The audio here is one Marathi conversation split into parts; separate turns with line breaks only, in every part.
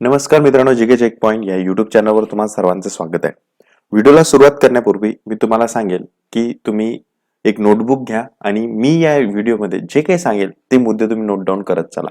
नमस्कार मित्रांनो, जीके चेक पॉइंट या युट्यूब चॅनलवर तुम्हा सर्वांचे स्वागत आहे. व्हिडिओला सुरुवात करण्यापूर्वी मी तुम्हाला सांगेल की तुम्ही एक नोटबुक घ्या आणि मी या व्हिडिओमध्ये जे काही सांगेल ते मुद्दे तुम्ही नोट डाऊन करत चला.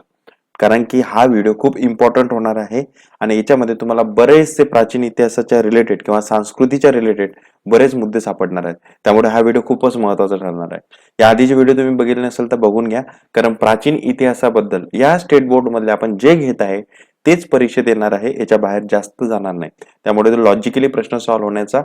कारण की हा व्हिडिओ खूप इम्पॉर्टंट होणार आहे आणि याच्यामध्ये तुम्हाला बरेचसे प्राचीन इतिहासाच्या रिलेटेड किंवा संस्कृतीच्या रिलेटेड बरेच मुद्दे सापडणार आहेत. त्यामुळे हा व्हिडिओ खूपच महत्त्वाचा ठरणार आहे. या आधीचे व्हिडिओ तुम्ही बघितले नसेल तर बघून घ्या, कारण प्राचीन इतिहासाबद्दल या स्टेट बोर्ड मधले आपण जे घेत आहे तेच परीक्षेत येणार आहे, याच्या बाहेर जास्त जाणार नाही. त्यामुळे लॉजिकली प्रश्न सॉल्व्ह होण्याचा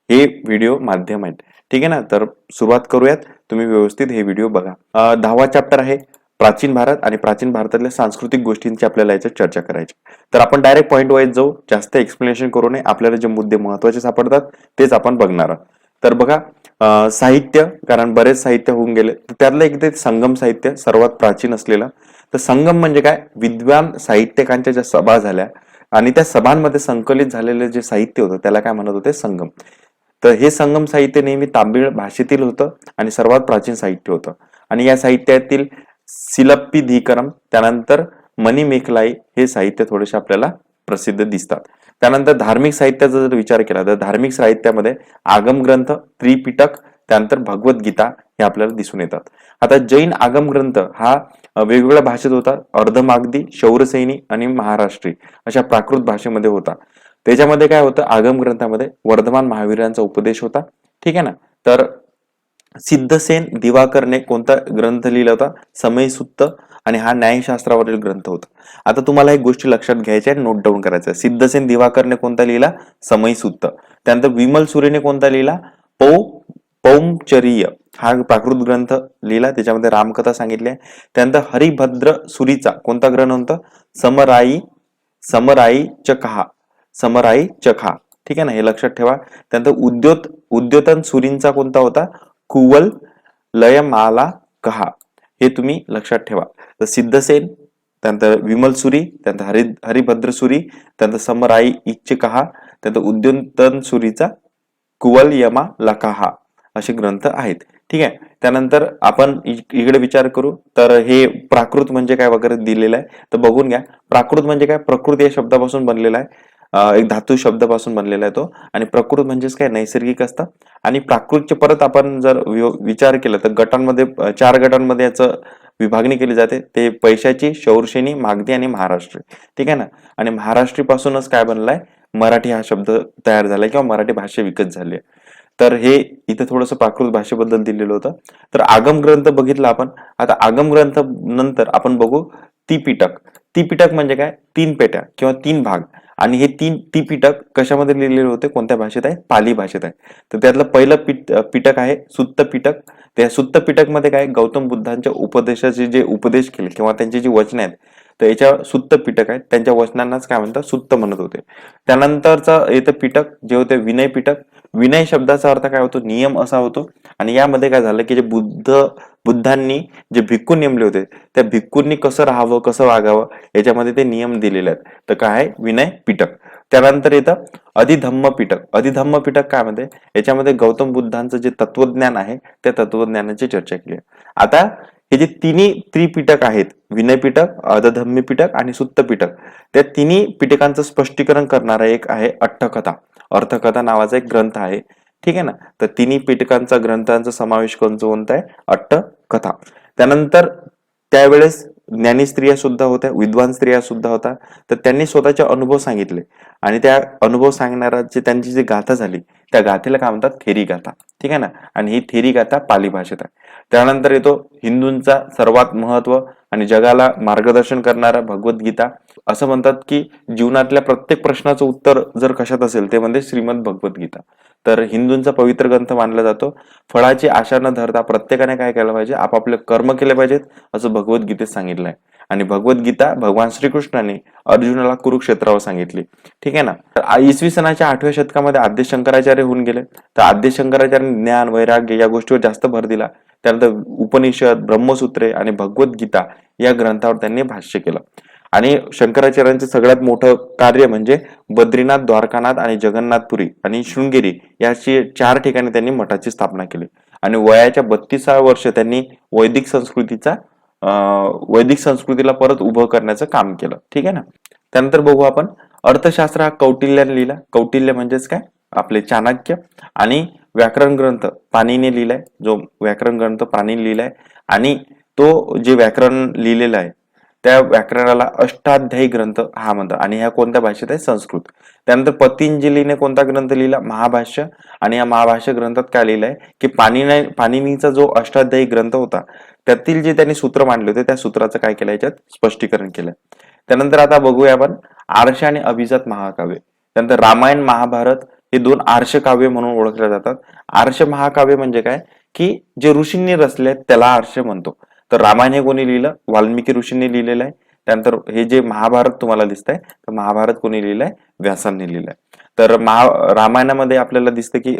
हे व्हिडिओ माध्यम आहे. ठीक आहे ना. तर सुरुवात करूयात. तुम्ही व्यवस्थित हे व्हिडिओ बघा. 10वा चॅप्टर आहे प्राचीन भारत आणि प्राचीन भारतातल्या सांस्कृतिक गोष्टींची आपल्याला याच्यात चर्चा करायची. तर आपण डायरेक्ट पॉइंट वाईज जाऊ, जास्त एक्सप्लेनेशन करू नये. आपल्याला जे मुद्दे महत्वाचे सापडतात तेच आपण बघणार आहोत. तर बघा, साहित्य, कारण बरेच साहित्य होऊन गेले, त्यातलं एक ते संगम साहित्य सर्वात प्राचीन असलेलं. तर संगम म्हणजे काय, विद्वान साहित्यकांच्या ज्या सभा झाल्या आणि त्या सभांमध्ये संकलित झालेले जे साहित्य होतं त्याला काय म्हणत होते, संगम. तर हे संगम साहित्य नेहमी तामिळ भाषेतील होतं आणि सर्वात प्राचीन साहित्य होतं. आणि या साहित्यातील सिलप्पीधिकरम, त्यानंतर मणिमेखलाई हे साहित्य थोडेसे आपल्याला प्रसिद्ध दिसतात. त्यानंतर धार्मिक साहित्याचा जर विचार केला तर धार्मिक साहित्यामध्ये आगम ग्रंथ, त्रिपिटक, त्यानंतर भगवद्गीता हे आपल्याला दिसून येतात. आता जैन आगम ग्रंथ हा वेगवेगळ्या भाषेत होता. अर्धमागधी, शौरसैनी आणि महाराष्ट्री अशा प्राकृत भाषेमध्ये होता. त्याच्यामध्ये काय होतं, आगम ग्रंथामध्ये वर्धमान महावीरांचा उपदेश होता. ठीक आहे ना. तर सिद्धसेन दिवाकरने कोणता ग्रंथ लिहिला होता, समयसुत्त, आणि हा न्यायशास्त्रावरील ग्रंथ होता. आता तुम्हाला एक गोष्टी लक्षात घ्यायच्या आहे, नोट डाऊन करायचं. सिद्धसेन दिवाकरने कोणता लिहिला, समयसुत्त. त्यानंतर विमल सुरेने कोणता लिहिला, पौंचरीय हा प्राकृत ग्रंथ लिहिला, त्याच्यामध्ये रामकथा सांगितली आहे. त्यानंतर हरिभद्र सुरीचा कोणता ग्रंथ होता, समराई समराई चखा समराई चखा. ठीक आहे ना, हे लक्षात ठेवा. त्यानंतर उद्योतन सुरींचा कोणता होता, कुवल लयमाला कहा. हे तुम्ही लक्षात ठेवा. तर सिद्धसेन, त्यानंतर विमल सुरी, त्यानंतर हरिभद्र सुरी, त्यानंतर समराई इच्छ कहा, त्यानंतर उद्योतन सुरीचा कुवल यमा लकाहा असे ग्रंथ आहेत. ठीक आहे. त्यानंतर आपण इकडे विचार करू तर हे प्राकृत म्हणजे काय वगैरे दिलेलं आहे. तर बघून घ्या, प्राकृत म्हणजे काय, प्रकृत या शब्दापासून बनलेला आहे. एक धातू शब्दापासून बनलेला आहे तो. आणि प्रकृत म्हणजेच काय, नैसर्गिक असतं. आणि प्राकृतचे परत आपण जर विचार केला तर गटांमध्ये 4 गटांमध्ये याचं विभागणी केली जाते. ते पैशाची, शौरसेनी, मागधी आणि महाराष्ट्री. ठीक आहे ना. आणि महाराष्ट्री पासूनच काय बनलाय, मराठी हा शब्द तयार झालाय किंवा मराठी भाषा विकत झाली आहे. तर हे इथं थोडंसं प्राकृत भाषेबद्दल दिलेलं होतं. तर आगम ग्रंथ बघितला आपण. आता आगम ग्रंथ नंतर आपण बघू त्रिपिटक. त्रिपिटक म्हणजे काय, 3 पेट्या किंवा 3 भाग. आणि हे त्रिपिटक कशामध्ये लिहिलेले होते, कोणत्या भाषेत आहे, पाली भाषेत आहे. तर त्यातलं पहिलं पिटक आहे सुत्त पिटक. त्या सुत्त पिटक मध्ये काय, गौतम बुद्धांच्या उपदेशाचे जे उपदेश केले किंवा त्यांची जी वचने आहेत तर याच्या सुत्त पिटक आहेत. त्यांच्या वचनांनाच काय म्हणतात, सुत्त म्हणत होते. त्यानंतरचा येतं पिटक जे होते विनय पिटक. विनय शब्दाचा अर्थ काय होतो, नियम असा होतो. आणि यामध्ये काय झालं की जे बुद्धांनी जे भिक्खू नेमले होते त्या भिक्खूंनी कसं राहावं, कसं वागावं याच्यामध्ये ते नियम दिलेले आहेत. तर काय आहे, विनय पिटक. त्यानंतर येतं अधिधम्म पिटक. अधिधम्म पिटक काय म्हणते, याच्यामध्ये गौतम बुद्धांचं जे तत्वज्ञान आहे त्या तत्वज्ञानाची चर्चा केली आहे. आता हे जे तिन्ही त्रिपिटक आहेत, विनय पिटक, अधधम्मी पिटक आणि सुत्त पिटक, त्या तिन्ही पिटकांचं स्पष्टीकरण करणारा एक आहे अट्टकथा. अर्थकथा नावाचा एक ग्रंथ आहे. ठीक आहे ना. तर तिन्ही पिटकांचा ग्रंथांचा समावेश कोणता आहे, अट्टकथा. त्यानंतर त्यावेळेस ज्ञानी स्त्रिया सुद्धा होत्या, विद्वान स्त्रिया सुद्धा होत्या. तर त्यांनी स्वतःचे अनुभव सांगितले आणि त्या अनुभव सांगणारा जे त्यांची जी गाथा झाली त्या गाथेला काय म्हणतात, थेरी गाथा. ठीक आहे ना. आणि ही थेरी गाथा पाली भाषेत आहे. त्यानंतर येतो हिंदूंचा सर्वात महत्व आणि जगाला मार्गदर्शन करणारा भगवद्गीता. असं म्हणतात की जीवनातल्या प्रत्येक प्रश्नाचं उत्तर जर कशात असेल ते म्हणजे श्रीमद भगवद्गीता. तर हिंदूंचा पवित्र ग्रंथ मानला जातो. फळाची आशा न धरता प्रत्येकाने काय केलं पाहिजे, आपापले कर्म केले पाहिजेत असं भगवद्गीतेत सांगितलंय. आणि भगवद्गीता भगवान श्रीकृष्णाने अर्जुनाला कुरुक्षेत्रावर सांगितली. ठीक आहे ना. तर इसवी सनाच्या 8व्या शतकामध्ये आद्य शंकराचार्य होऊन गेले. तर आद्य शंकराचार्य ज्ञान, वैराग्य या गोष्टीवर जास्त भर दिला. त्यानंतर उपनिषद, ब्रह्मसूत्रे आणि भगवद्गीता या ग्रंथावर त्यांनी भाष्य केलं. आणि शंकराचार्यांचं सगळ्यात मोठं कार्य म्हणजे बद्रीनाथ, द्वारकानाथ आणि जगन्नाथपुरी आणि शृंगेरी याची 4 ठिकाणी त्यांनी मठाची स्थापना केली. आणि वयाच्या 32व्या वर्ष त्यांनी वैदिक संस्कृतीला परत उभं करण्याचं काम केलं. ठीक आहे ना. त्यानंतर बघू आपण अर्थशास्त्र हा कौटिल्याने लिहिला. कौटिल्य म्हणजेच काय, आपले चाणक्य. आणि व्याकरण ग्रंथ पाणीने लिहिलाय, जो व्याकरण ग्रंथ पाणीने लिहिलाय. आणि तो जे व्याकरण लिहिलेलं आहे त्या व्याकरणाला अष्टाध्यायी ग्रंथ हा म्हणतात. आणि ह्या कोणत्या भाषेत आहे, संस्कृत. त्यानंतर पतंजलीने कोणता ग्रंथ लिहिला, महाभाष्य. आणि या महाभाष्य ग्रंथात काय लिहिलंय की पाणिनीचा जो अष्टाध्यायी ग्रंथ होता त्यातील जे त्यांनी सूत्र मांडले होते त्या सूत्राचं काय केलं, याच्यात स्पष्टीकरण केलं. त्यानंतर आता बघूया आपण आर्ष आणि अभिजात महाकाव्य. त्यानंतर रामायण महाभारत हे दोन आर्ष काव्य म्हणून ओळखले जातात. आर्ष महाकाव्य म्हणजे काय की जे ऋषींनी रचले त्याला आर्ष म्हणतो. तर रामायण हे कोणी लिहिलं, वाल्मिकी ऋषींनी लिहिलेलं आहे. त्यानंतर हे जे महाभारत तुम्हाला दिसतंय तर महाभारत कोणी लिहिलंय, व्यासांनी लिहिलंय. तर रामायणामध्ये आपल्याला दिसतं की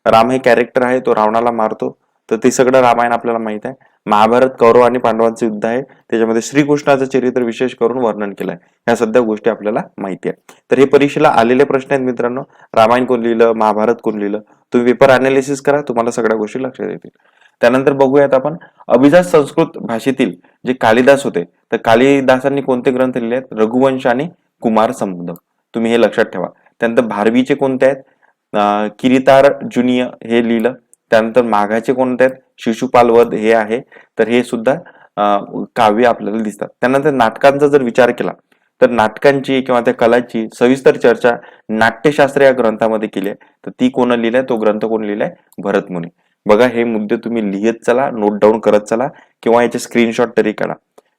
राम हे कॅरेक्टर आहे, तो रावणाला मारतो. तर ते सगळं रामायण आपल्याला माहित आहे. महाभारत कौरव आणि पांडवांचे युद्ध आहे, त्याच्यामध्ये श्रीकृष्णाचं चरित्र विशेष करून वर्णन केलंय. ह्या सध्या गोष्टी आपल्याला माहिती आहे. तर हे परीक्षेला आलेले प्रश्न आहेत मित्रांनो. रामायण कोण लिहिलं, महाभारत कोण लिहिलं, तुम्ही पेपर अनालिसिस करा, तुम्हाला सगळ्या गोष्टी लक्षात येतील. त्यानंतर बघूयात आपण अभिजात संस्कृत भाषेतील जे कालिदास होते तर कालिदासांनी कोणते ग्रंथ लिहिले आहेत, रघुवंश आणि कुमार संभव. तुम्ही हे लक्षात ठेवा. त्यानंतर भारवीचे कोणते आहेत, किरीतार्जुनीय हे लिहिलं. त्यानंतर माघाचे कोणते आहेत, शिशुपाल वध हे आहे. तर हे सुद्धा काव्य आपल्याला दिसतात. त्यानंतर नाटकांचा जर विचार केला तर नाटकांची किंवा त्या कलाची सविस्तर चर्चा नाट्यशास्त्र या ग्रंथामध्ये केली आहे. तर ती कोण लिहिलाय, तो ग्रंथ कोण लिहिलाय, भरतमुनी. बघा हे मुद्दे तुम्ही लिहित चला, नोट डाऊन करत चला किंवा याचे स्क्रीनशॉट तरी काढा.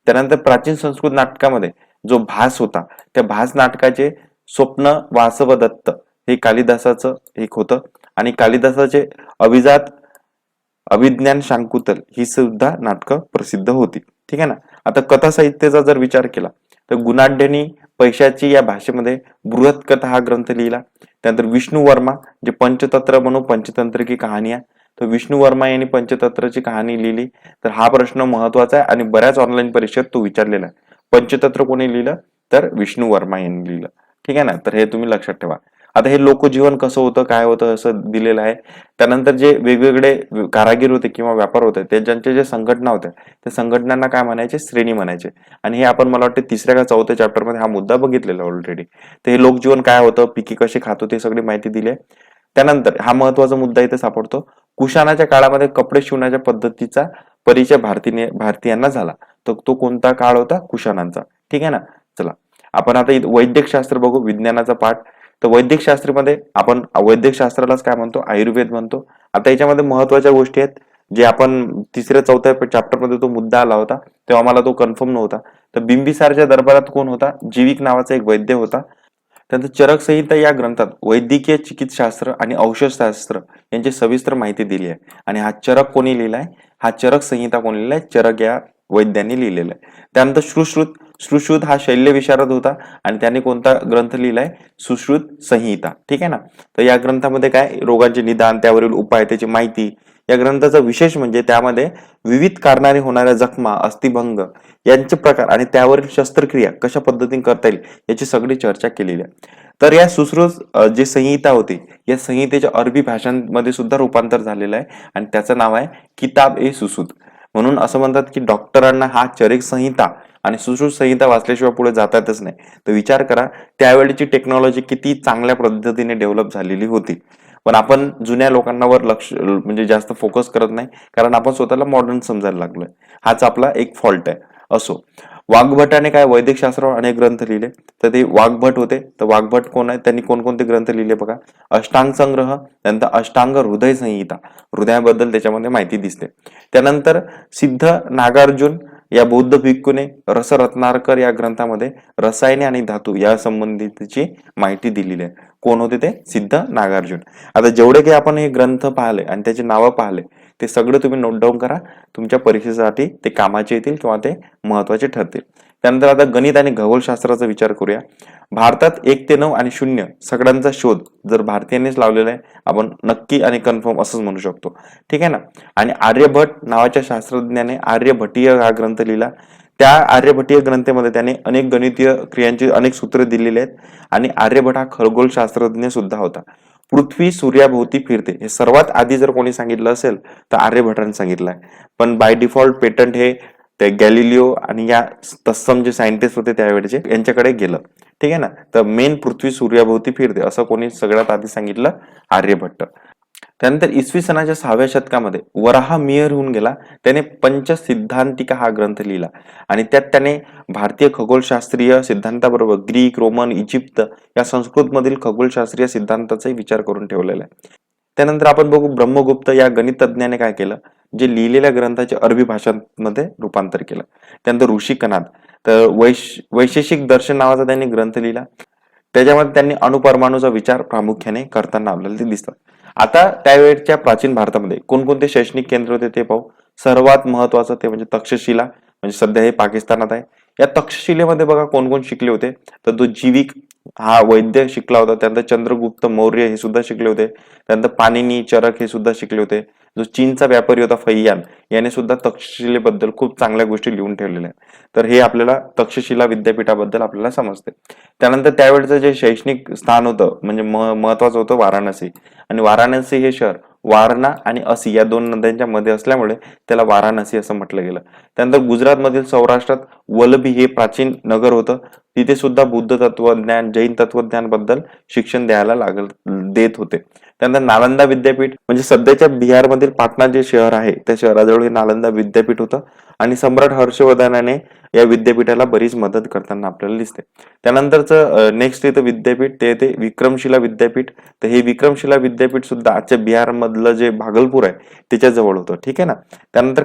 त्यानंतर प्राचीन संस्कृत नाटकामध्ये जो भास होता त्या भास नाटकाचे स्वप्न वासव दत्त हे कालिदासाचं एक होतं. आणि कालिदासाचे अभिज्ञान शाकुंतल ही सुद्धा नाटकं प्रसिद्ध होती. ठीक आहे ना. आता कथा साहित्याचा जर विचार केला तर गुणाढ्यनी पैशाची या भाषेमध्ये बृहत कथा हा ग्रंथ लिहिला. त्यानंतर विष्णू वर्मा जे पंचतंत्र म्हणून पंचतंत्र की कहाणी आहे, तर विष्णू वर्मा यांनी पंचतंत्राची कहाणी लिहिली. तर हा प्रश्न महत्वाचा आहे आणि बऱ्याच ऑनलाईन परीक्षेत तो विचारलेला आहे. पंचतंत्र कोणी लिहिलं, तर विष्णू वर्मा यांनी लिहिलं. ठीक आहे ना. तर हे तुम्ही लक्षात ठेवा. आता हे लोकजीवन कसं होतं, काय होतं असं दिलेलं आहे. त्यानंतर जे वेगवेगळे कारागीर होते किंवा व्यापार होते ते ज्यांच्या जे संघटना होत्या त्या संघटनांना काय म्हणायचे, श्रेणी म्हणायचे. आणि हे आपण मला वाटतं तिसऱ्या का चौथ्या चॅप्टर मध्ये हा मुद्दा बघितलेला ऑलरेडी. तर हे लोकजीवन काय होतं, पिके कशी खात होते, सगळी माहिती दिली आहे. त्यानंतर हा महत्वाचा मुद्दा इथे सापडतो, कुशाणाच्या काळामध्ये कपडे शिवण्याच्या पद्धतीचा परिचय भारतीयांना झाला. तर तो कोणता काळ होता, कुशाणांचा. ठीक आहे ना. चला आपण आता वैद्यक शास्त्र बघू, विज्ञानाचा पाठ. तर वैद्यक शास्त्रामध्ये आपण वैद्यक शास्त्रालाच काय म्हणतो, आयुर्वेद म्हणतो. आता याच्यामध्ये महत्वाच्या गोष्टी आहेत जे आपण तिसऱ्या चौथ्या चॅप्टर मध्ये तो मुद्दा आला होता तेव्हा मला तो कन्फर्म नव्हता. तर बिंबिसारच्या दरबारात कोण होता, जीविक नावाचा एक वैद्य होता. त्यानंतर चरक संहिता या ग्रंथात वैद्यकीय चिकित्साशास्त्र आणि औषधशास्त्र यांची सविस्तर माहिती दिली आहे. आणि हा चरक कोणी लिहिलाय, हा चरक संहिता कोणी लिहिलाय, चरक या वैद्यांनी लिहिलेला आहे. त्यानंतर सुश्रुत हा शल्य विशारद होता आणि त्याने कोणता ग्रंथ लिहिलाय, सुश्रुत संहिता. ठीक आहे ना. तर या ग्रंथामध्ये काय, रोगांचे निदान, त्यावरील उपाय, त्याची माहिती. या ग्रंथाचा विशेष म्हणजे त्यामध्ये विविध कारणाने होणाऱ्या जखमा, अस्थिभंग यांचे प्रकार आणि त्यावरील शस्त्रक्रिया कशा पद्धतीने करता येईल याची सगळी चर्चा केलेली आहे. तर या सुश्रुत जे संहिता होती या संहितेच्या अरबी भाषांमध्ये सुद्धा रूपांतर झालेलं आहे आणि त्याचं नाव आहे किताब ए सुसूत. म्हणून असं म्हणतात की डॉक्टरांना हा चरक संहिता आणि सुश्रुत संहिता वाचल्याशिवाय पुढे जातातच नाही. तर विचार करा त्यावेळेची टेक्नॉलॉजी किती चांगल्या पद्धतीने डेव्हलप झालेली होती. पण आपण जुन्या लोकांवर लक्ष म्हणजे जास्त फोकस करत नाही कारण आपण स्वतःला मॉडर्न समजायला लागलोय. हाच आपला एक फॉल्ट आहे. असो, वाघभटाने काय वैदिक शास्त्रावर अनेक ग्रंथ लिहिले. तर ते वाघभट होते. तर वाघभट कोण आहे, त्यांनी कोणकोणते ग्रंथ लिहिले बघा. अष्टांग संग्रह, त्यानंतर अष्टांग हृदय संहिता, हृदयाबद्दल त्याच्यामध्ये माहिती दिसते. त्यानंतर सिद्ध नागार्जुन या बौद्ध भिक्खूने रसरत्नाकर या ग्रंथामध्ये रसायने आणि धातू या संबंधितची माहिती दिलेली आहे. कोण होते ते, सिद्ध नागार्जुन. आता जेवढे काही आपण हे ग्रंथ पाहिले आणि त्याची नावं पाहिले ते सगळं तुम्ही नोट डाऊन करा, तुमच्या परीक्षेसाठी ते कामाचे येतील किंवा ते महत्वाचे ठरतील. त्यानंतर आता गणित आणि खगोलशास्त्राचा विचार करूया. भारतात 1 ते 9 आणि 0 सगळ्यांचा शोध जर भारतीयांनीच लावलेला आहे, आपण नक्की आणि कन्फर्म असंच म्हणू शकतो. ठीक आहे ना. आणि आर्यभट नावाच्या शास्त्रज्ञाने आर्यभटीय हा ग्रंथ लिहिला. त्या आर्यभटीय ग्रंथामध्ये त्याने अनेक गणितीय क्रियांची अनेक सूत्रे दिलेली आहेत. आणि आर्यभट हा खगोलशास्त्रज्ञ सुद्धा होता. पृथ्वी सूर्याभोवती फिरते हे सर्वात आधी जर कोणी सांगितलं असेल तर आर्यभटाने सांगितलंय. पण बाय डिफॉल्ट पेटंट हे ते गॅलिलिओ आणि या तत्सम जे सायंटिस्ट होते त्यावेळेचे यांच्याकडे गेलं. ठीक आहे ना. तर मेन पृथ्वी सूर्याभोवती फिरते असं कोणी सगळ्यात आधी सांगितलं? आर्यभट्ट. त्यानंतर इसवी सनाच्या 6व्या शतकामध्ये वराह मिहिर होऊन गेला, त्याने पंचसिद्धांतिका हा ग्रंथ लिहिला आणि त्यात त्याने भारतीय खगोलशास्त्रीय सिद्धांताबरोबर ग्रीक, रोमन, इजिप्त या संस्कृत मधील खगोलशास्त्रीय सिद्धांताचाही विचार करून ठेवलेला आहे. त्यानंतर आपण बघू ब्रह्मगुप्त या गणितज्ञाने काय केलं, जे लिहिलेल्या ग्रंथाचे अरबी भाषांमध्ये रूपांतर केलं. त्यानंतर ऋषी कणाद, तर वैशेषिक दर्शन नावाचा त्यांनी ग्रंथ लिहिला. त्याच्यामध्ये त्यांनी अणुपरमाणूचा विचार प्रामुख्याने करताना आपल्याला ते दिसतात. आता त्यावेळच्या प्राचीन भारतामध्ये कोणकोणते शैक्षणिक केंद्र होते ते पाहू. सर्वात महत्वाचं ते म्हणजे तक्षशिला, म्हणजे सध्या हे पाकिस्तानात आहे. या तक्षशिलेमध्ये बघा कोण कोण शिकले होते, तर तो जीविक हा वैद्य शिकला होता. त्यानंतर चंद्रगुप्त मौर्य हे सुद्धा शिकले होते. त्यानंतर पाणिनी, चरक हे सुद्धा शिकले होते. जो चीनचा व्यापारी होता फैयान, याने सुद्धा तक्षशिलेबद्दल खूप चांगल्या गोष्टी लिहून ठेवलेल्या आहेत. तर हे आपल्याला तक्षशिला विद्यापीठाबद्दल आपल्याला समजते. त्यानंतर त्यावेळेचं जे शैक्षणिक स्थान होतं म्हणजे महत्वाचं होतं वाराणसी, आणि वाराणसी हे शहर वारणा आणि असी या दोन नद्यांच्या मध्ये असल्यामुळे त्याला वाराणसी असं म्हटलं गेलं. त्यानंतर गुजरात मधील सौराष्ट्रात वलभी हे प्राचीन नगर होतं. तिथे सुद्धा बुद्ध तत्वज्ञान, जैन तत्वज्ञान बद्दल शिक्षण द्यायला देत होते. त्यानंतर नालंदा विद्यापीठ म्हणजे सध्याच्या बिहारमधील पाटणा जे शहर आहे त्या शहराजवळ हे नालंदा विद्यापीठ होतं आणि सम्राट हर्षवर्धनाने या विद्यापीठाला बरीच मदत करताना आपल्याला दिसते. त्यानंतरचं नेक्स्ट येतं विद्यापीठ, ते येते विक्रमशिला विद्यापीठ. तर हे विक्रमशिला विद्यापीठ सुद्धा आजच्या बिहार मधलं जे भागलपूर आहे त्याच्या जवळ होतं. ठीक आहे ना. त्यानंतर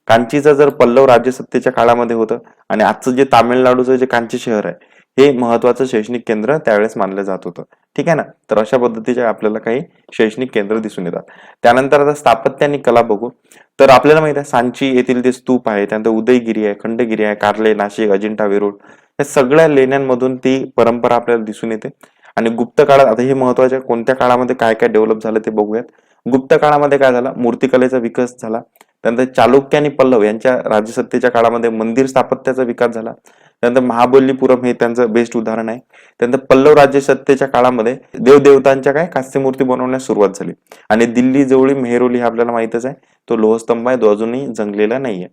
कांचीचं जर पल्लव राज्यसत्तेच्या काळामध्ये होतं आणि आजचं जे तामिळनाडूचं जे कांची शहर आहे हे महत्वाचं शैक्षणिक केंद्र त्यावेळेस मानलं जात होतं. ठीक आहे ना. तर अशा पद्धतीचे आपल्याला काही शैक्षणिक केंद्र दिसून येतात. त्यानंतर आता स्थापत्य आणि कला बघू. तर आपल्याला माहित आहे सांची येथील ते स्तूप आहे, त्यानंतर उदयगिरी आहे, खंडगिरी आहे, कार्ले, नाशिक, अजिंठा, वेरूळ या सगळ्या लेण्यांमधून ती परंपरा आपल्याला दिसून येते. आणि गुप्त काळात आता हे महत्वाचे कोणत्या काळामध्ये काय काय डेव्हलप झालं ते बघूयात. गुप्त काळामध्ये काय झालं, मूर्तिकलेचा विकास झाला. त्यानंतर चालुक्य आणि पल्लव यांच्या राज्यसत्तेच्या काळामध्ये मंदिर स्थापत्याचा विकास झाला. त्यानंतर महाबलीपुरम हे त्यांचं बेस्ट उदाहरण आहे. त्यानंतर पल्लव राज्यसत्तेच्या काळामध्ये देवदेवतांच्या काय कास्यमूर्ती बनवण्यास सुरुवात झाली. आणि दिल्ली जवळील मेहरोली हा आपल्याला माहितच आहे, तो लोहस्तंभ आहे, तो अजूनही जंगलेला नाहीये.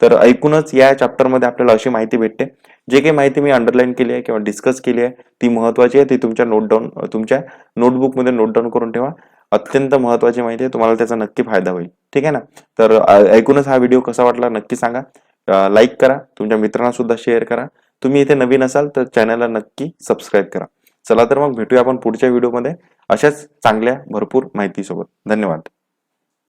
तर ऐकूनच या चॅप्टर मध्ये आपल्याला अशी माहिती भेटते. जे काही माहिती मी अंडरलाईन केली आहे किंवा डिस्कस केली आहे ती महत्वाची आहे, ती तुमच्या नोटबुक मध्ये नोट डाऊन करून ठेवा. अत्यंत महत्वाची माहिती आहे, तुम्हाला त्याचा नक्की फायदा होईल. ठीक आहे ना. तर ऐकूनच हा व्हिडिओ कसा वाटला नक्की सांगा. लाईक करा, तुमच्या मित्रांना सुद्धा शेअर करा. तुम्ही इथे नवीन असाल तर चॅनलला नक्की सबस्क्राईब करा. चला तर मग भेटूया आपण पुढच्या व्हिडिओमध्ये अशाच चांगल्या भरपूर माहिती सोबत. धन्यवाद.